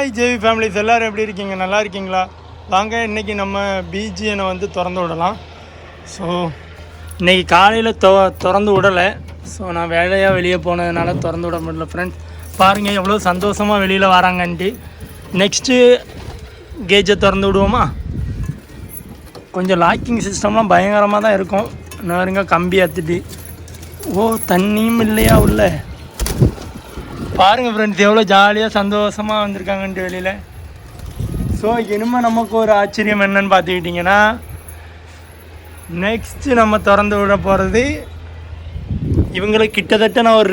Hi JV families எல்லோரும் எப்படி இருக்கீங்க? நல்லா இருக்கீங்களா? வாங்க இன்றைக்கி நம்ம பிஜிஎனை வந்து திறந்து விடலாம். ஸோ இன்றைக்கி காலையில் திறந்து விடலை. ஸோ நான் வேலையாக வெளியே போனதுனால திறந்து விட முடியல. ஃப்ரெண்ட்ஸ் பாருங்கள் எவ்வளோ சந்தோஷமாக வெளியில் வராங்கன்ட்டு. நெக்ஸ்ட்டு கேஜை திறந்து விடுவோமா? கொஞ்சம் லாக்கிங் சிஸ்டம்லாம் பயங்கரமாக தான் இருக்கும். நேருங்க கம்பி அத்துட்டு தண்ணியும் இல்லையா உள்ள பாருங்கள் ஃப்ரெண்ட்ஸ் எவ்வளோ ஜாலியாக சந்தோஷமாக வந்திருக்காங்கன்ட்டு வெளியில். ஸோ இனிமேல் நமக்கு ஒரு ஆச்சரியம் என்னன்னு பார்த்துக்கிட்டிங்கன்னா, நெக்ஸ்ட்டு நம்ம திறந்து விட போகிறது இவங்களுக்கு கிட்டத்தட்ட நான் ஒரு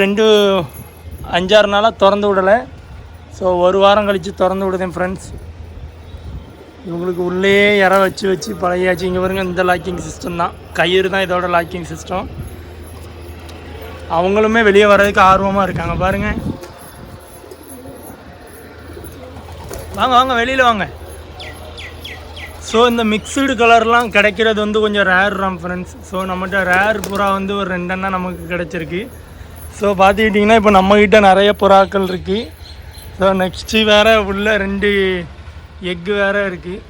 5-6 நாளாக திறந்து விடலை. ஸோ ஒரு வாரம் கழித்து திறந்து விடுதேன் ஃப்ரெண்ட்ஸ். இவங்களுக்கு உள்ளே இற வச்சு பழகியாச்சு. இங்கே பாருங்க, இந்த லாக்கிங் சிஸ்டம் தான், கயிறு தான் இதோட லாக்கிங் சிஸ்டம். அவங்களுமே வெளியே வர்றதுக்கு ஆர்வமாக இருக்காங்க. பாருங்கள், வாங்க வாங்க வெளியில் வாங்க. ஸோ இந்த மிக்சடு கலர்லாம் கிடைக்கிறது வந்து கொஞ்சம் ரேர் தான் ஃப்ரெண்ட்ஸ். ஸோ நம்மகிட்ட ரேர் புறா வந்து ஒரு 2 எண்ணம் நமக்கு கிடச்சிருக்கு. ஸோ பார்த்துக்கிட்டிங்கன்னா இப்போ நம்மக்கிட்ட நிறைய புறாக்கள் இருக்குது. ஸோ நெக்ஸ்ட்டு வேறு உள்ள 2 எக்கு வேறு இருக்குது.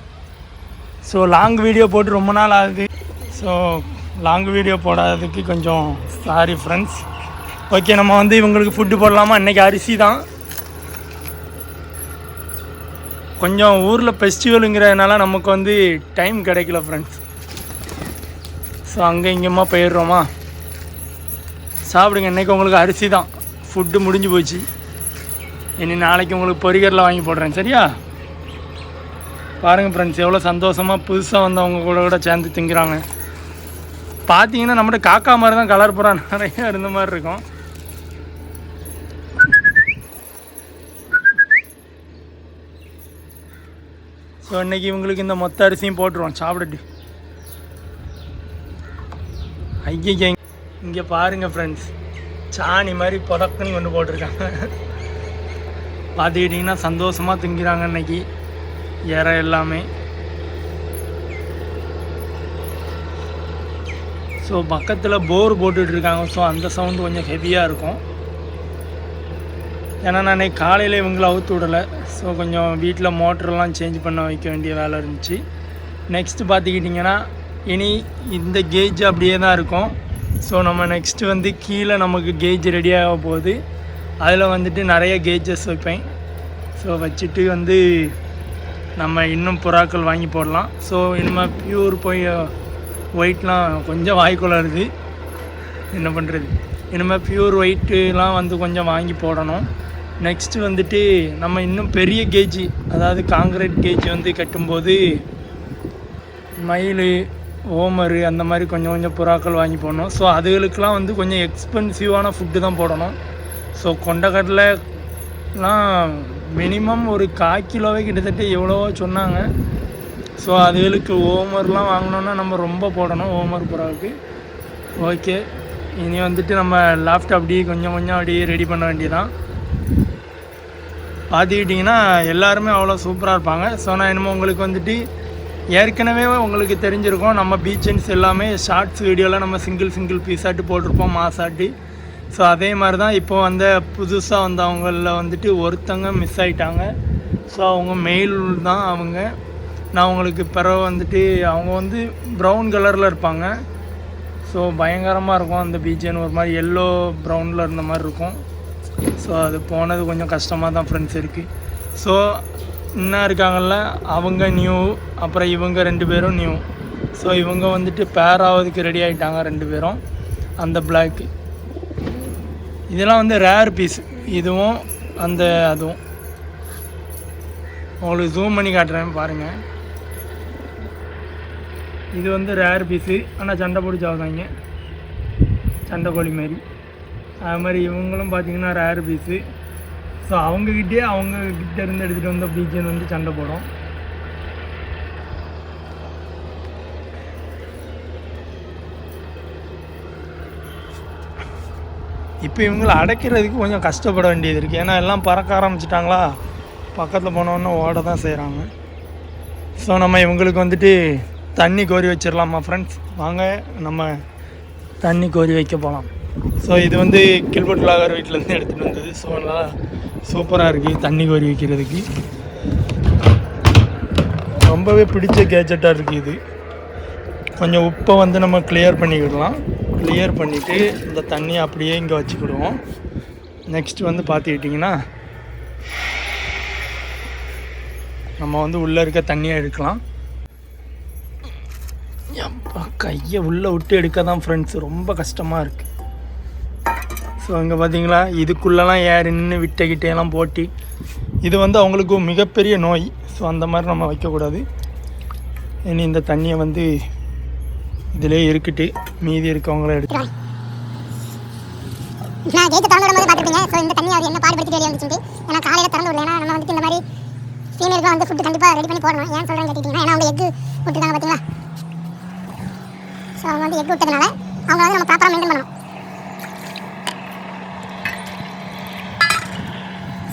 ஸோ லாங் வீடியோ போட்டு ரொம்ப நாள் ஆகுது. ஸோ லாங் வீடியோ போடாததுக்கு கொஞ்சம் சாரி ஃப்ரெண்ட்ஸ். ஓகே, நம்ம வந்து இவங்களுக்கு ஃபுட்டு போடலாமா? இன்றைக்கி அரிசி தான். கொஞ்சம் ஊரில் ஃபெஸ்டிவலுங்கிறதுனால நமக்கு வந்து டைம் கிடைக்கல ஃப்ரெண்ட்ஸ். ஸோ அங்கே இங்கேம்மா போயிடுறோமா? சாப்பிடுங்க. இன்றைக்கி உங்களுக்கு அரிசி தான். ஃபுட்டு முடிஞ்சு போச்சு. இனி நாளைக்கு உங்களுக்கு பொரிகரில் வாங்கி போடுறேன், சரியா? பாருங்கள் ஃப்ரெண்ட்ஸ் எவ்வளோ சந்தோஷமாக புதுசாக வந்தவங்க கூட சேர்ந்து திங்கிறாங்க. பார்த்தீங்கன்னா நம்மகிட்ட காக்கா மாதிரி தான் கலர் புறா நிறைய இருந்த மாதிரி இருக்கும். ஸோ இன்றைக்கி இவங்களுக்கு இந்த மொத்த அரிசியும் போட்டுருவோம், சாப்பிடுட்டு. ஐயா இங்கே பாருங்கள் ஃப்ரெண்ட்ஸ், சாணி மாதிரி புதக்குன்னு கொண்டு போட்டிருக்காங்க. பார்த்துக்கிட்டிங்கன்னா சந்தோஷமாக திங்கிறாங்க இன்றைக்கி இற எல்லாமே. ஸோ பக்கத்தில் போர் போட்டுட்ருக்காங்க. ஸோ அந்த சவுண்டு கொஞ்சம் ஹெவியாக இருக்கும். ஏன்னா நான் இன்றைக்கி காலையில் இவங்களை அவுத்து விடலை. ஸோ கொஞ்சம் வீட்டில் மோட்டரெலாம் சேஞ்ச் பண்ண வைக்க வேண்டிய வேலை இருந்துச்சு. நெக்ஸ்ட்டு பார்த்துக்கிட்டிங்கன்னா இனி இந்த கேஜ் அப்படியே தான் இருக்கும். ஸோ நம்ம நெக்ஸ்ட்டு வந்து கீழே நமக்கு கேஜ் ரெடியாக போகுது. அதில் வந்துட்டு நிறைய கேஜஸ் வைப்பேன். ஸோ வச்சுட்டு வந்து நம்ம இன்னும் புறாக்கள் வாங்கி போடலாம். ஸோ இனிமேல் பியூர் போய் ஒயிட்லாம் கொஞ்சம் வாய்க்குள்ளருது, என்ன பண்ணுறது. இனிமேல் பியூர் ஒயிட்டுலாம் வந்து கொஞ்சம் வாங்கி போடணும். நெக்ஸ்ட்டு வந்துட்டு நம்ம இன்னும் பெரிய கேஜி, அதாவது காங்கிரீட் கேஜி வந்து கட்டும்போது மயில், ஓமரு அந்த மாதிரி கொஞ்சம் புறாக்கள் வாங்கி போடணும். ஸோ அதுகளுக்கெலாம் வந்து கொஞ்சம் எக்ஸ்பென்சிவான ஃபுட்டு தான் போடணும். ஸோ கொண்டக்கடலைலாம் மினிமம் ஒரு 1/4 கிலோவே கிட்டத்தட்ட எவ்வளவோ சொன்னாங்க. ஸோ அதுகளுக்கு ஓமர்லாம் வாங்கினோன்னா நம்ம ரொம்ப போடணும் ஓமர் புறாவுக்கு. ஓகே, இனி வந்துட்டு நம்ம லாஃப்ட் அப்படியே கொஞ்சம் அப்படியே ரெடி பண்ண வேண்டியதான். பார்த்துக்கிட்டிங்கன்னா எல்லாருமே அவ்வளோ சூப்பராக இருப்பாங்க. ஸோ நான் என்னமோ உங்களுக்கு வந்துட்டு ஏற்கனவே உங்களுக்கு தெரிஞ்சிருக்கோம், நம்ம பீச்சன்ஸ் எல்லாமே ஷார்ட்ஸ் வீடியோவில் நம்ம சிங்கிள் பீஸாட்டு போட்டிருப்போம், மாசாட்டு. ஸோ அதே மாதிரி தான் இப்போது அந்த புதுசாக வந்தவங்களில் வந்துட்டு ஒருத்தங்க மிஸ் ஆகிட்டாங்க. ஸோ அவங்க மெயில் தான் அவங்க. நான் உங்களுக்கு பிறகு வந்துட்டு அவங்க வந்து ப்ரௌன் கலரில் இருப்பாங்க. ஸோ பயங்கரமாக இருக்கும் அந்த பீச்சன், ஒரு மாதிரி எல்லோ ப்ரௌனில் இருந்த மாதிரி இருக்கும். ஸோ அது போனது கொஞ்சம் கஷ்டமாக தான் ஃப்ரெண்ட்ஸ் இருக்குது. ஸோ இன்னும் இருக்காங்கள்ல அவங்க நியூ, அப்புறம் இவங்க 2 பேரும் நியூ. ஸோ இவங்க வந்துட்டு பேர் ஆகிறதுக்கு ரெடி ஆகிட்டாங்க 2 பேரும். அந்த பிளாக்கு இதெல்லாம் வந்து ரேர் பீஸ். இதுவும் அந்த அதுவும் உங்களுக்கு ஜூம் பண்ணி காட்டுறேன் பாருங்கள். இது வந்து ரேர் பீஸு, ஆனால் சண்டை பிடிச்சி ஆகுதாங்க, சண்டை கோழி மாதிரி. அது மாதிரி இவங்களும் பார்த்திங்கன்னா ரேர் பீஸு. ஸோ அவங்கக்கிட்டே இருந்து எடுத்துகிட்டு வந்த பீச்சன் வந்து சண்டை போடும். இப்போ இவங்களை அடைக்கிறதுக்கு கொஞ்சம் கஷ்டப்பட வேண்டியது இருக்குது. ஏன்னா எல்லாம் பறக்க ஆரம்பிச்சிட்டாங்களா, பக்கத்தில் போனோன்னு ஓட தான் செய்கிறாங்க. ஸோ நம்ம இவங்களுக்கு வந்துட்டு தண்ணி கோரி வச்சிடலாமா ஃப்ரெண்ட்ஸ்? வாங்க நம்ம தண்ணி கோரி வைக்க போகலாம். ஸோ இது வந்து கில்பர்ட் லாகர் வீட்டிலேருந்து எடுத்துகிட்டு வந்தது. ஸோ நல்லா சூப்பராக இருக்குது தண்ணி கோரி வைக்கிறதுக்கு. ரொம்பவே பிடிச்ச கேஜெட்டாக இருக்குது இது. கொஞ்சம் உப்பை வந்து நம்ம கிளியர் பண்ணிக்கிடலாம். கிளியர் பண்ணிவிட்டு இந்த தண்ணியை அப்படியே இங்கே வச்சுக்கிடுவோம். நெக்ஸ்ட் வந்து பார்த்துக்கிட்டிங்கன்னா நம்ம வந்து உள்ளே இருக்க தண்ணியை எடுக்கலாம். எப்பா கையை உள்ளே விட்டு எடுக்க தான் ஃப்ரெண்ட்ஸ் ரொம்ப கஷ்டமாக இருக்குது. ஸோ இங்கே பார்த்தீங்களா, இதுக்குள்ளெல்லாம் ஏர் நின்று விட்டைக்கிட்டையெல்லாம் போட்டி இது வந்து அவங்களுக்கு மிகப்பெரிய நோய். ஸோ அந்த மாதிரி நம்ம வைக்கக்கூடாது. இனி இந்த தண்ணியை வந்து இதிலே இருக்கிட்டு மீதி இருக்கவங்கள எடுத்து நான் கேட்டு திறந்து விடும்போது பார்த்துருப்பீங்க. ஸோ இந்த தண்ணி அவர் என்ன பாடுபடுத்தி வெளியே வந்துச்சு. ஏன்னா காலையில் திறந்து விடல. ஏன்னா நம்ம வந்துட்டு இந்த மாதிரி ஃபீமேலுக்கு வந்து ஃபுட்டு கண்டிப்பாக ரெடி பண்ணி போடணும். ஏன் சொல்கிறேன்னு கேட்டிங்கன்னா, ஏன்னா அவங்க எக்கு விட்டுருக்காங்க பார்த்தீங்களா. ஸோ அவங்க வந்து எக் விட்டதுனால அவங்க வந்து நம்ம ப்ராப்பராக மெயின்டைன் பண்ணணும்.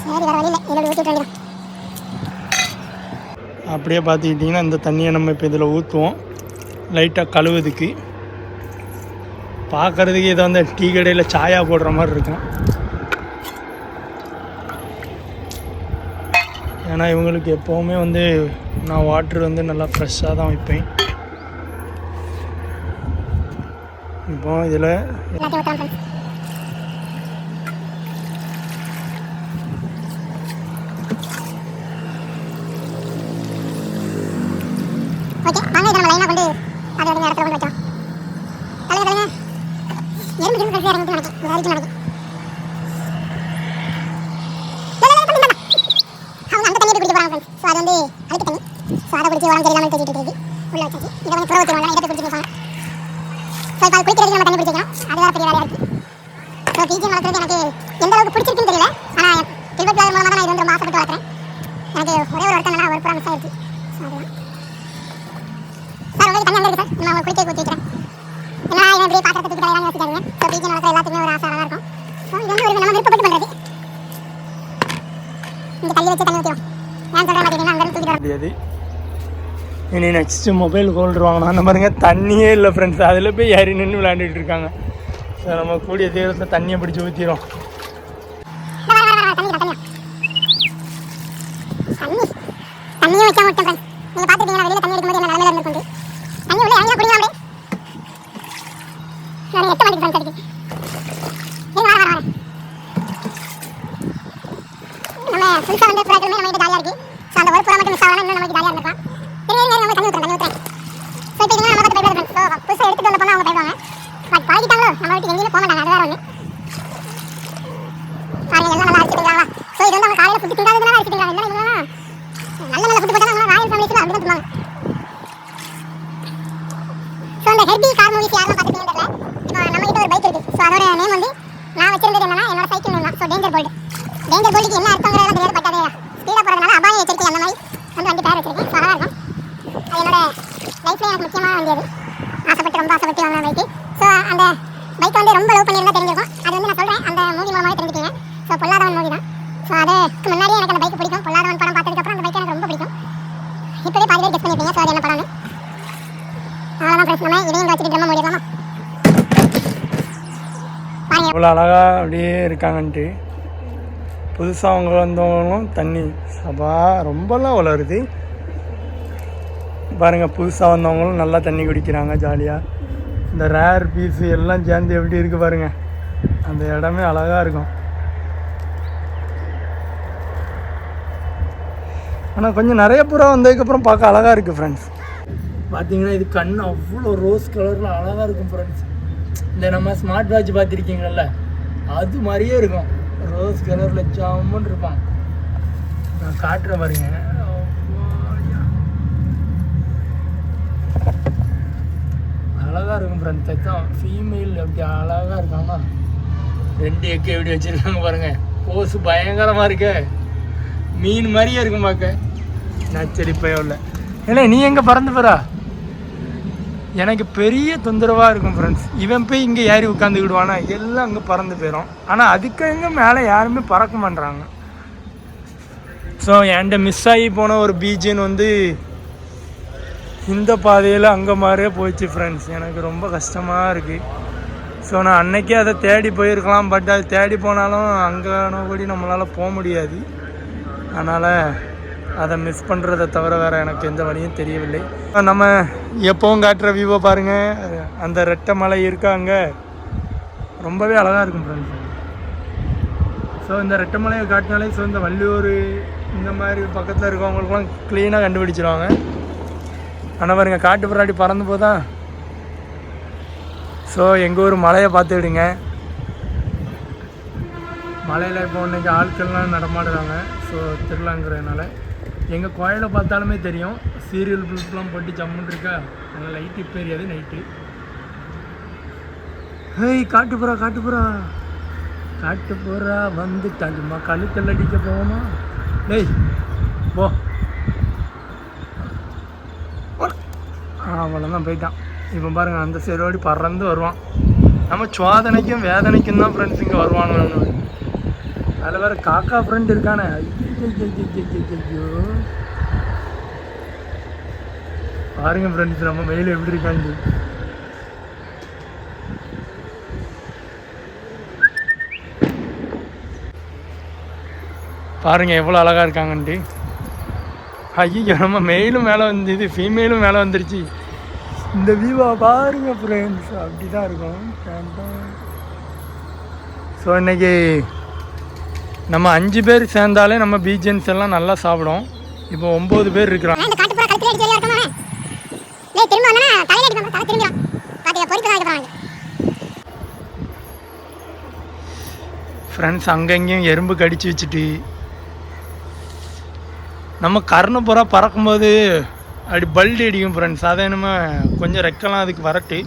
சரி வேறு வழியில் இதோட ஊற்றிட்டு வேண்டியதான். அப்படியே பார்த்துக்கிட்டிங்கன்னா இந்த தண்ணியை நம்ம இப்போ இதில் ஊற்றுவோம் லைட்டாக கழுவுறதுக்கு. பார்க்குறதுக்கு இதை வந்து டீ கடையில் சாயா போடுற மாதிரி இருக்கும். ஏன்னா இவங்களுக்கு எப்போவுமே வந்து நான் வாட்ரு வந்து நல்லா ஃப்ரெஷ்ஷாக தான் வைப்பேன். இப்போ இதில் ஓகே வாங்க இதை நம்ம லைனாக கொண்டு அதை வந்து இடத்துல கொண்டு வைக்கலாம். தலைவர் தலைங்க எறும்பு எறும்பு கடைசியாக இறங்கிட்டு நடக்கும் அரிச்சு நடக்கும். அவங்க அந்த தண்ணியை குடிக்க போகிறாங்க ஃப்ரெண்ட்ஸ். ஸோ அது வந்து அழுக்கு தண்ணி. ஸோ அதை குடிச்சு உடம்பு சரியில்லாமல் தேடிட்டு இருக்கு. உள்ள வச்சாச்சு. இதை வந்து புற வச்சுருவாங்க. இதை குடிச்சு போவாங்க. ஸோ இப்போ அது குளிக்கிறதுக்கு நம்ம தண்ணி பிடிச்சிக்கலாம். அது வேறு பெரிய வேலையாக இருக்குது. ஸோ பீச்சிங் வளர்க்குறது எனக்கு எந்த அளவுக்கு பிடிச்சிருக்குன்னு தெரியல. ஆனால் கில்பர்ட் பிளாக் மூலமாக தான் இது வந்து ரொம்ப ஆசைப்பட்டு வளர்க்குறேன். எனக்கு ஒரே ஒரு வருஷம் நல்லா ஒரு புறம் மிஸ் ஆயிடுச்சு. ஸோ அதுதான் சார் உங்களுக்கு தண்ணி வந்துருக்கு சார். நான் குளிக்க ஊற்றி வைக்கிறேன். ஏன்னா இவன் இப்படி பாத்திரத்தை தூக்கி தலையெல்லாம் யோசிக்காதீங்க. ஸோ பீச்சிங் வளர்க்குற எல்லாத்துக்குமே ஒரு ஆசை அழகாக இருக்கும். ஸோ இது வந்து ஒரு நம்ம விருப்பப்பட்டு பண்ணுறது. இந்த கல்லி வச்சு தண்ணி ஊற்றிடும். ஏன் சொல்கிறேன் பார்த்தீங்கன்னா அங்கே தூக்கிட்டு வர முடியாது. இனி நெக்ஸ்ட்டு மொபைல் ஹோல்டர் வாங்கணும். அந்த மாதிரிங்க தண்ணியே இல்லை ஃப்ரெண்ட்ஸ். அதில் போய் ஏறி நின்று விளையாண்டுட்டு இருக்காங்க. ஸோ நம்ம கூடிய தீரத்தில் தண்ணியை பிடிச்சி ஊற்றிடும். தண்ணியும் வச்சா மட்டும் ஃப்ரெண்ட்ஸ். நீங்கள் பார்த்துட்டீங்கன்னா வெளியில் தண்ணி எடுக்கும்போது என்ன நிலமையில இருந்துருக்கு. தண்ணி உள்ள இறங்கியா குடிங்க அப்படியே. நான் 8 மணிக்கு ஃப்ரெண்ட்ஸ் அடிக்கு. வர நம்ம புதுசாக வந்து புறாக்களுமே நம்ம கிட்ட ஜாலியாக இருக்குது. ஸோ அந்த ஒரு புறா மட்டும் மிஸ் ஆகலாம். இன்னும் நமக்கு ஜாலியாக இருந்திருக்கலாம். நம்ம தண்ணி ஊற்றுறேன். ஸோ இப்போ நம்ம பார்த்து போய்ட்டு ஃப்ரெண்ட்ஸ். ஸோ புதுசாக எடுத்துகிட்டு வந்த போனால் அவங்க போயிடுவாங்க. பட் பழகிட்டாங்களோ நம்ம வீட்டுக்கு எங்கேயுமே போக மாட்டாங்க. அது வேறு ஒன்று. பாருங்கள் எல்லாம் நல்லா அடிச்சுட்டுங்களா. ஸோ இது வந்து அவங்க காலையில் ஃபுட்டு திங்காததுனால அடிச்சுட்டுங்களா. இல்லை இவங்களாம் நல்ல நல்ல ஃபுட்டு போட்டால் அவங்க ராயல் ஃபேமிலிஸில் அப்படி தான் சொல்லுவாங்க. ஸோ அந்த ஹெர்பி கார் மூவிஸ் யாரெல்லாம் பார்த்துட்டீங்கன்னு தெரியல. நம்ம கிட்ட ஒரு பைக் இருக்குது. ஸோ அதோட நேம் வந்து நான் வச்சிருந்தது என்னன்னா என்னோட சைக்கிள் நேம் தான். So danger bold. டேஞ்சர் போல்டுக்கு என்ன அர்த்தங்கிறதெல்லாம் தெரியாது. பட் அது ஸ்பீடாக போகிறதுனால அபாய எச்சரிக்கை அந்த மாதிரி வந்து வண்டி பேர் வச்சிருக்கேன். ஸோ அழகாக இருக்கும். அது என்னோட லைஃப்பில் எனக்கு முக்கியமான வண்டி அது. ஆசைப்பட்டு ரொம்ப ஆசைப்பட்டு வாங்கின பைக்கு. ஸோ அந்த பைக் வந்து ரொம்ப லவ் பண்ணியிருந்தா தெரிஞ்சிருக்கும். அது வந்து நான் சொல்கிறேன் அந்த மூவி மூலமாக தெரிஞ்சுட்டீங்க. ஸோ பொல்லாதவன் மூவி தான். ஸோ அதுக்கு முன்னாடியே எனக்கு அந்த பைக் பிடிக்கும். பொல்லாதவன் படம் பார்த்ததுக்கப்புறம் அந்த பைக் எனக்கு ரொம்ப பிடிக்கும். இப்போவே பாதி பேர் கெஸ் பண்ணியிருப்பீங்க. ஸோ அது என்ன படம்னு. அவ்வளோதான் ஃப்ரெண்ட்ஸ். நம்ம இதையும் வச்சுட்டு ட்ரம்மா முடியலாமா. இவ்வளோ அழகாக அப்படியே இருக்காங்கன்ட்டு புதுசாக அவங்க வந்தவங்களும் தண்ணி சபா ரொம்பலாம் வளருது பாருங்கள். புதுசாக வந்தவங்களும் நல்லா தண்ணி குடிக்கிறாங்க ஜாலியாக. இந்த ரேர் பீஸு எல்லாம் சேர்ந்து எப்படி இருக்குது பாருங்கள். அந்த இடமே அழகாக இருக்கும். ஆனால் கொஞ்சம் நிறைய புறா வந்ததுக்கப்புறம் பார்க்க அழகாக இருக்குது ஃப்ரெண்ட்ஸ். பார்த்தீங்கன்னா இது கண் அவ்வளோ ரோஸ் கலரில் அழகாக இருக்கும் ஃப்ரெண்ட்ஸ். இந்த நம்ம ஸ்மார்ட் வாட்ச் பார்த்துருக்கீங்கள்ல அது மாதிரியே இருக்கும். ரோஸ் கலரில் ஜாமுன்னு இருப்பான். நான் காட்டுறேன் பாருங்க. அழகாக இருக்கும் ஃப்ரெண்ட்ஸ். அதுதான் ஃபீமேல் எப்படி அழகாக இருக்காங்க. 2 எக்கு எப்படி வச்சுருக்காங்க பாருங்கள். போஸ் பயங்கரமாக இருக்கு. மீன் மாதிரியே இருக்கும் பார்க்க. நச்சரிப்பே இல்லை. இல்லை நீ எங்கே பறந்து போகிறா? எனக்கு பெரிய தொந்தரவாக இருக்கும் ஃப்ரெண்ட்ஸ். இவன் போய் இங்கே ஏறி உட்காந்துக்கிடுவானா எல்லாம் அங்கே பறந்து போயிடும். ஆனால் அதுக்கு எங்கே மேலே யாருமே பறக்க மாட்டுறாங்க. ஸோ என்கிட்ட மிஸ் ஆகி போன ஒரு பீச்சுன்னு வந்து இந்த பாதையில் அங்கே மாதிரியே போயிடுச்சு ஃப்ரெண்ட்ஸ். எனக்கு ரொம்ப கஷ்டமாக இருக்குது. ஸோ நான் அன்னைக்கே அதை தேடி போயிருக்கலாம். பட் அது தேடி போனாலும் அங்கே கூடி நம்மளால் போக முடியாது. அதனால் அதை மிஸ் பண்ணுறதை தவிர வேறு எனக்கு எந்த வழியும் தெரியவில்லை. நம்ம எப்போவும் காட்டுற வியூவை பாருங்கள், அந்த ரெட்டை மலை இருக்கா அங்கே, ரொம்பவே அழகாக இருக்கும் ஃப்ரெண்ட்ஸ். ஸோ இந்த ரெட்டை மலையை காட்டினாலே ஸோ இந்த வள்ளியூர் இந்த மாதிரி பக்கத்தில் இருக்கவங்களுக்குலாம் க்ளீனாக கண்டுபிடிச்சிருவாங்க. ஆனால் பாருங்க காட்டு பிராடி பறந்து போதா. ஸோ எங்கள் ஊர் மலையை பார்த்துக்கிடுங்க. மலையில் இப்போ இன்றைக்கி ஆட்கள்லாம் நடமாடுறாங்க. ஸோ திருவிழாங்கிறதுனால எங்கள் கோயிலை பார்த்தாலுமே தெரியும், சீரியல் பல்ப்லாம் போட்டு ஜம்முன்னு இருக்கா, நல்லா லைட்டு இப்போ எரியாது நைட்டு. ஹேய் காட்டுப்புறா காட்டுப்புறா காட்டுப்புறா வந்துட்டாங்கம்மா, கழுத்தில் அடிக்க போவோமா? டேய் போ. அவ்வளோதான் போயிட்டான். இப்போ பாருங்கள் அந்த சைடோடி பறந்து வருவான். நம்ம சுவாதனைக்கும் வேதனைக்கும் தான் ஃப்ரெண்ட்ஸ் இங்கே வருவானுங்க. அதில் வேறு காக்கா ஃப்ரெண்ட் இருக்கானே, ஐயோ பாருங்க ஃப்ரெண்ட்ஸ் நம்ம வெயில் எப்படி இருக்காங்க. பாருங்கள் எவ்வளோ அழகாக இருக்காங்கன்ட்டு. ஐயோ நம்ம மெயிலும் மேலே வந்து இது ஃபீமேலும் மேலே வந்துருச்சு. இந்த வியூவா பாருங்க ஃப்ரெண்ட்ஸ், அப்படி தான் இருக்கும். ஸோ இன்றைக்கி நம்ம 5 பேர் சேர்ந்தாலே நம்ம பீஜன்ஸ் எல்லாம் நல்லா சாப்பிடும். இப்போ 9 பேர் இருக்கிறாங்க. ஃப்ரெண்ட்ஸ் அங்கங்கேயும் எறும்பு கடிச்சு வச்சுட்டு நம்ம கருணை புறா பறக்கும்போது அப்படி பல்டி அடிக்கும் ஃப்ரெண்ட்ஸ். அதை நம்ம கொஞ்சம் ரெக்கலாம் அதுக்கு வரட்டு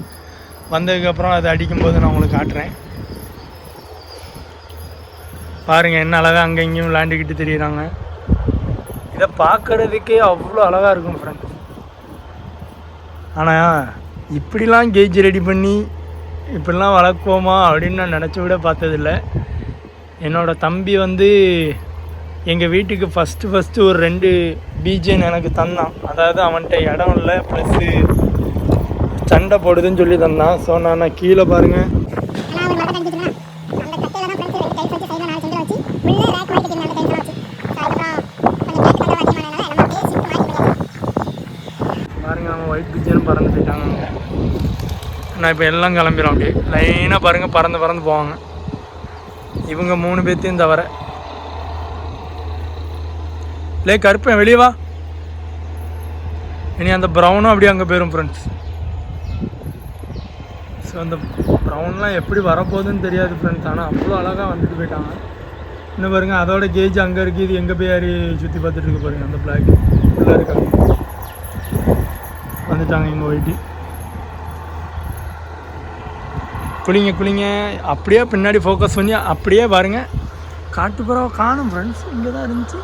வந்ததுக்கப்புறம் அது அடிக்கும்போது நான் உங்களுக்கு காட்டுறேன். பாருங்கள் என்ன அழகாக அங்கே இங்கேயும் விளாண்டுக்கிட்டு தெரியுறாங்க. இதை பார்க்குறதுக்கே அவ்வளோ அழகாக இருக்கும் ஃப்ரெண்ட்ஸ். ஆனால் இப்படிலாம் கேஜ் ரெடி பண்ணி இப்படிலாம் வளர்க்குவோமா அப்படின்னு நான் நினச்சி விட பார்த்ததில்லை. என்னோடய தம்பி வந்து எங்கள் வீட்டுக்கு ஃபஸ்ட்டு ஒரு 2 பீஜன் எனக்கு தந்தான். அதாவது அவன்கிட்ட இடம் இல்லை ப்ளஸ்ஸு சண்டை போடுதுன்னு சொல்லி தந்தான். ஸோ நான் கீழே பாருங்கள் அவன் ஒயிட் பீஜனும் பறந்து போயிட்டாங்க. நான் இப்போ எல்லாம் கிளம்பிடும் அப்படியே லைனாக பாருங்கள் பறந்து போவாங்க. இவங்க 3 பேர்த்தையும் தவிர. லே கருப்பேன் வெளியே வா. இனி அந்த ப்ரௌனும் அப்படியே அங்கே போயிடும் ஃப்ரெண்ட்ஸ். ஸோ அந்த ப்ரௌன்லாம் எப்படி வரப்போகுதுன்னு தெரியாது ஃப்ரெண்ட்ஸ். ஆனால் அவ்வளோ அழகாக வந்துட்டு போயிட்டாங்க. இன்னும் பாருங்கள் அதோட கேஜ் அங்கே இருக்குது. இது எங்கே போய் யாரி சுற்றி பார்த்துட்டு இருக்கு பாருங்கள். அந்த பிளாக் உள்ளே இருக்காங்க வந்துட்டாங்க இங்கே போயிட்டு. குளிங்க அப்படியே பின்னாடி ஃபோக்கஸ் பண்ணி அப்படியே பாருங்கள். காட்டுப்புறா காணும் ஃப்ரெண்ட்ஸ், இங்கே தான் இருந்துச்சு.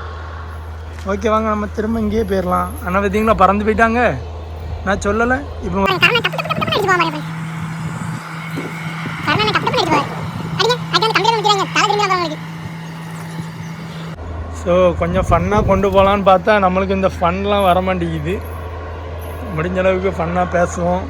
ஓகே வாங்க நம்ம திரும்ப இங்கேயே போயிடலாம். ஆனால் பார்த்தீங்களா பறந்து போயிட்டாங்க, நான் சொல்லலை. இப்போ ஸோ கொஞ்சம் ஃபன்னாக கொண்டு போகலான்னு பார்த்தா நம்மளுக்கு இந்த ஃபன்லாம் வர மாட்டேங்குது. முடிஞ்ச அளவுக்கு ஃபன்னாக பேசுவோம்.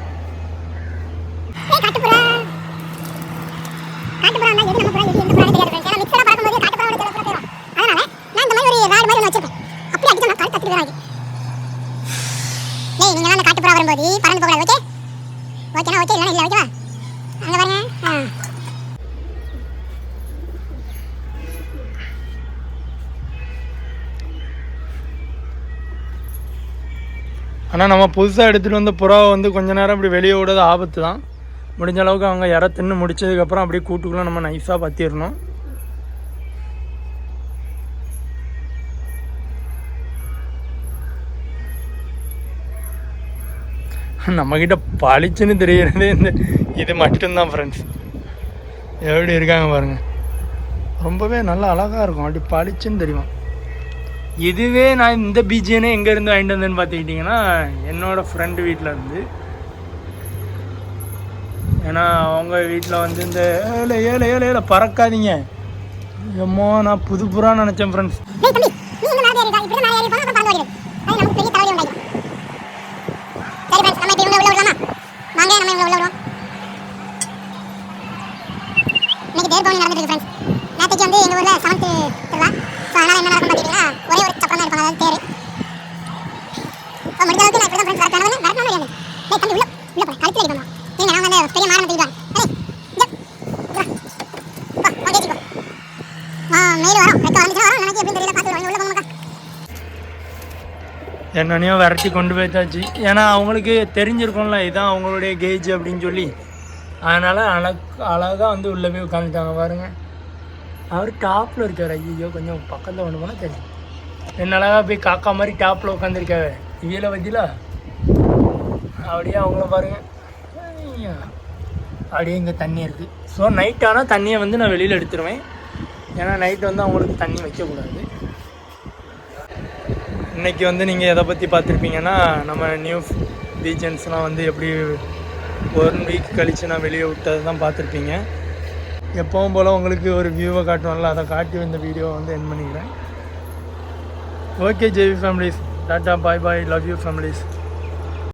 ஆனால் நம்ம புதுசாக எடுத்துகிட்டு வந்த புறாவை வந்து கொஞ்ச நேரம் அப்படி வெளியே விடாத ஆபத்து தான். முடிஞ்ச அளவுக்கு அவங்க இற தின்னு முடிச்சதுக்கப்புறம் அப்படியே கூட்டுக்குள்ளே நம்ம நைஸாக பற்றிடணும். நம்மக்கிட்ட பளிச்சுன்னு தெரிகிறது இது மட்டும்தான் ஃப்ரெண்ட்ஸ். எப்படி இருக்காங்க பாருங்கள், ரொம்பவே நல்லா அழகாக இருக்கும். அப்படி பளிச்சுன்னு தெரியும். இதுவே நான் இந்த பீஜனே எங்கேருந்து வாங்கிட்டு வந்தேன்னு பார்த்துக்கிட்டிங்கன்னா என்னோடய ஃப்ரெண்டு வீட்டில் இருந்து. ஏன்னா அவங்க வீட்டில் வந்து இந்த ஏழை பறக்காதீங்க எம்மோ நான் புதுப்புறான்னு நினச்சேன் ஃப்ரெண்ட்ஸ். நேற்றுக்கு வந்து எங்கள் ஊரில் 7th திருவிழா. ஸோ அதனால் என்ன நடக்கும் பார்த்தீங்கன்னா ஒரே ஒரு சப்பரம் தான் இருப்பாங்க, அதாவது தேர். டேய் தம்பி உள்ள போ கழுத்துல அடி பண்ணுவான் நீங்க நான் வந்து பெரிய மாரனை தூக்கிட்டு வரேன் டேய் மெயில் வரோம் ரெக்க வந்துச்சு வரோம் எனக்கு எப்படி தெரியல பார்த்து உள்ள போங்க என்னன்னையோ விரட்டி கொண்டு போய்த்தாச்சு. ஏன்னா அவங்களுக்கு தெரிஞ்சிருக்கும்ல இதுதான் அவங்களுடைய கேஜ் அப்படின்னு சொல்லி, அதனால் அழகாக வந்து உள்ளே போய் உட்காந்துட்டாங்க பாருங்கள். அவர் டாப்பில் இருக்கார். ஐயோ கொஞ்சம் பக்கத்தில் ஒன்று போனால் தெரியும். என்ன அழகாக போய் காக்கா மாதிரி டாப்பில் உட்காந்துருக்காங்க. இவியில் பற்றில அப்படியே அவங்கள பாருங்கள். அப்படியே இங்கே தண்ணி இருக்குது. ஸோ நைட் ஆனால் தண்ணியை வந்து நான் வெளியில் எடுத்துருவேன். ஏன்னா நைட்டு வந்து அவங்களுக்கு தண்ணி வைக்கக்கூடாது. இன்றைக்கி வந்து நீங்கள் எதை பற்றி பார்த்துருப்பீங்கன்னா, நம்ம நியூ பீச்சன்ஸ்லாம் வந்து எப்படி 1 வீக் கழித்து நான் வெளியே விட்டது தான் பார்த்துருப்பீங்க. எப்பவும் போல் உங்களுக்கு ஒரு வியூவை காட்டுவோம்ல, அதை காட்டி இந்த வீடியோவை வந்து எண்ட் பண்ணிக்கிறேன். Okay JV families, tata bye bye, love you families.